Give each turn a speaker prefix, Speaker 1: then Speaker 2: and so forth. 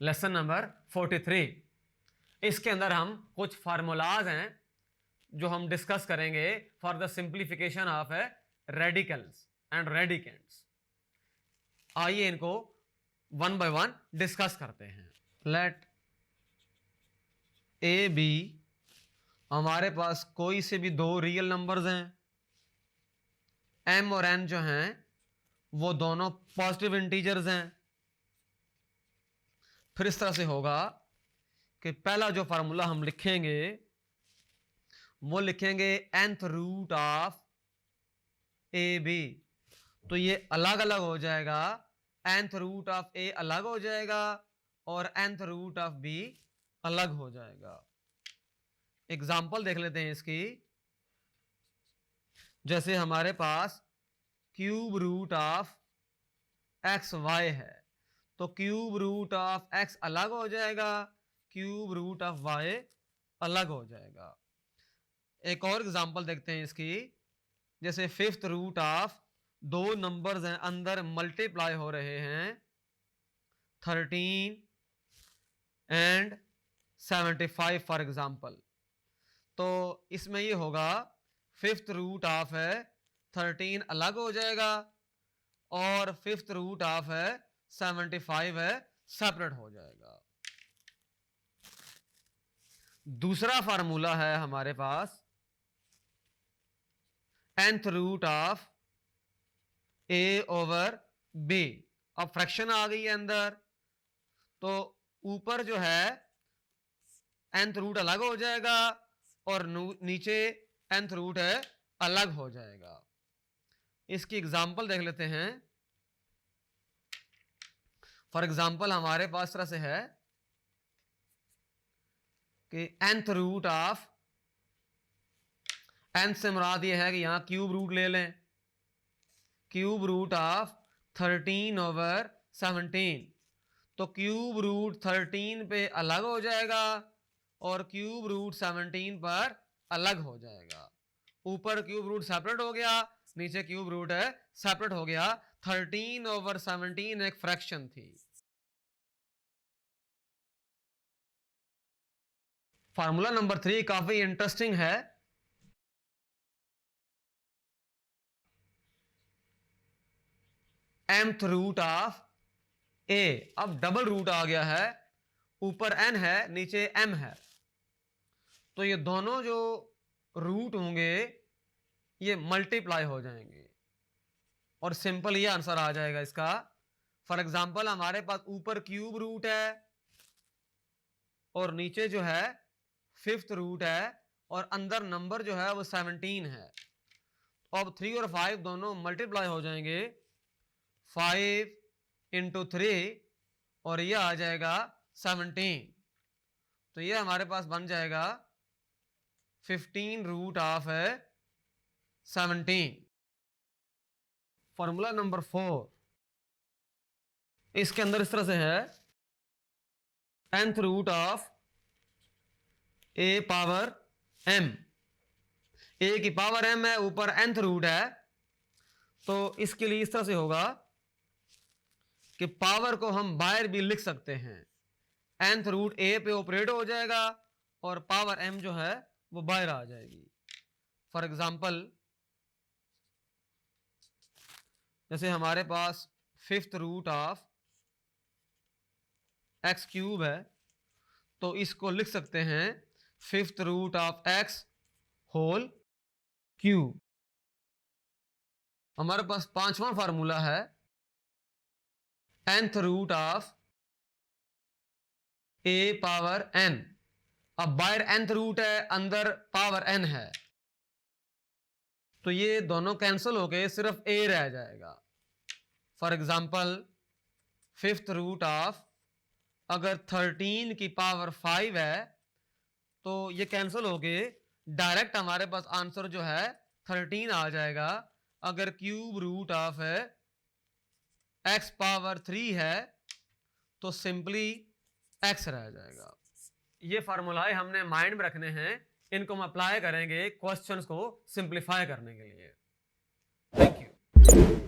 Speaker 1: Lesson number 43। इसके अंदर हम कुछ फार्मूलाज हैं जो हम डिस्कस करेंगे for the simplification of radicals and radicands. आइए इनको वन बाय वन डिस्कस करते हैं। लेट ए बी, हमारे पास कोई से भी दो रियल नंबर्स हैं, एम और एन जो हैं वो दोनों पॉजिटिव इंटीजर्स हैं। फिर इस तरह से होगा कि पहला जो फार्मूला हम लिखेंगे वो लिखेंगे nth root of A B. तो ये अलग अलग हो जाएगा, nth रूट ऑफ ए अलग हो जाएगा और nth रूट ऑफ बी अलग हो जाएगा। एग्जाम्पल देख लेते हैं इसकी। जैसे हमारे पास cube root of x y है, तो क्यूब रूट ऑफ एक्स अलग हो जाएगा, क्यूब रूट ऑफ वाई अलग हो जाएगा। एक और एग्जांपल देखते हैं इसकी। जैसे फिफ्थ रूट ऑफ दो नंबर्स हैं, अंदर मल्टीप्लाई हो रहे हैं 13 एंड 75 फॉर एग्जांपल। तो इसमें ये होगा फिफ्थ रूट ऑफ है 13 अलग हो जाएगा और फिफ्थ रूट ऑफ है 75 है सेपरेट हो जाएगा। दूसरा फार्मूला है हमारे पास nth root of A over B. अब फ्रैक्शन आ गई है अंदर, तो ऊपर जो है nth रूट अलग हो जाएगा और नीचे nth रूट है अलग हो जाएगा। इसकी एग्जांपल देख लेते हैं। फॉर एग्जांपल हमारे पास तरह से है कि nth रूट ऑफ, nth से मुराद ये है कि यहां क्यूब रूट ले लें, क्यूब रूट ऑफ 13 ओवर 17। तो क्यूब रूट 13 पे अलग हो जाएगा और क्यूब रूट 17 पर अलग हो जाएगा। ऊपर क्यूब रूट सेपरेट हो गया, नीचे क्यूब रूट है सेपरेट हो गया। 13 ओवर 17 एक फ्रैक्शन थी। फार्मूला नंबर 3 काफी इंटरेस्टिंग है। mth रूट ऑफ ए, अब डबल रूट आ गया है, ऊपर n है नीचे m है, तो ये दोनों जो रूट होंगे ये मल्टीप्लाई हो जाएंगे और सिंपल ये आंसर आ जाएगा इसका। फॉर एग्जांपल हमारे पास ऊपर क्यूब रूट है और नीचे जो है फिफ्थ रूट है और अंदर नंबर जो है वो 17 है। अब 3 और 5 दोनों मल्टीप्लाई हो जाएंगे, 5 इंटू 3 और ये आ जाएगा 17। तो ये हमारे पास बन जाएगा 15 रूट ऑफ है 17। फॉर्मूला नंबर 4, इसके अंदर इस तरह से है nth root of A power m। A की पावर m है, ऊपर nth रूट है, तो इसके लिए इस तरह से होगा कि पावर को हम बाहर भी लिख सकते हैं। nth रूट ए पे ऑपरेट हो जाएगा और पावर m जो है वो बाहर आ जाएगी। फॉर एग्जांपल जैसे हमारे पास fifth root of x cube है, तो इसको लिख सकते हैं fifth root of x whole cube. हमारे पास पांचवा फार्मूला है nth root of A power n। अब बाहर nth रूट है, अंदर पावर n है, तो ये दोनों कैंसिल होके सिर्फ a रह जाएगा। For example fifth root of, अगर 13 की पावर 5 है तो ये कैंसिल होके डायरेक्ट हमारे पास आंसर जो है 13 आ जाएगा। अगर क्यूब रूट ऑफ है x पावर 3 है तो सिंपली x रह जाएगा। ये फार्मूलाए हमने माइंड में रखने हैं, इनको हम अप्लाई करेंगे क्वेश्चंस को सिंप्लीफाई करने के लिए। Thank you.